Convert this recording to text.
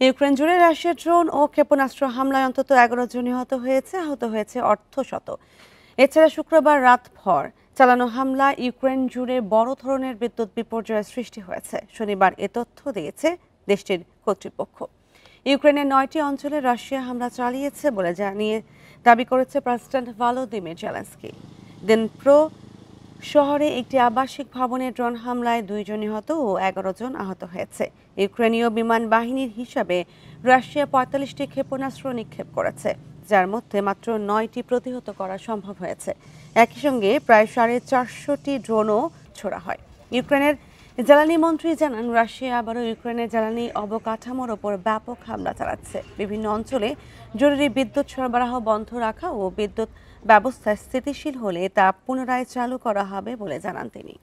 Ukraine জুড়ে রাশিয়ার drone ও ক্ষেপণাস্ত্র হামলায় অন্তত 11 জন নিহত হয়েছে, আহত হয়েছে অর্ধশত। এছাড়া শুক্রবার রাতভর চালানো হামলা ইউক্রেন জুড়ে বড় ধরনের বিদ্যুৎ বিপর্যয়ের সৃষ্টি হয়েছে। শনিবার এ তথ্য দিয়েছে দেশটির কর্তৃপক্ষ। ইউক্রেনের 9টি অঞ্চলে রাশিয়া হামলা চালিয়েছে বলে দাবি করেছে প্রেসিডেন্ট ভলোদিমির জেলেনস্কি। দিনপ্রো শহরে একটি আবাসিক ভবনে ড্রোন হামলায় 2 জন নিহত ও 11 জন আহত হয়েছে। ইউক্রেনীয় বিমান বাহিনীর হিসাবে রাশিয়া 45টি ক্ষেপণাস্ত্র নিক্ষেপ করেছে, যার মধ্যে মাত্র 9টি প্রতিহত করা সম্ভব হয়েছে। একই সঙ্গে প্রায় 450টি ড্রোনও ছোড়া হয়। ইউক্রেনের জ্বালানি মন্ত্রী জানান, রাশিয়া আবারও ইউক্রেনের জ্বালানি অবকাঠামোর ওপর ব্যাপক হামলা চালাচ্ছে। বিভিন্ন অঞ্চলে জরুরি বিদ্যুৎ সরবরাহ বন্ধ রাখা ও বিদ্যুৎ ব্যবস্থা স্থিতিশীল হলে তা পুনরায় চালু করা হবে বলে জানান তিনি।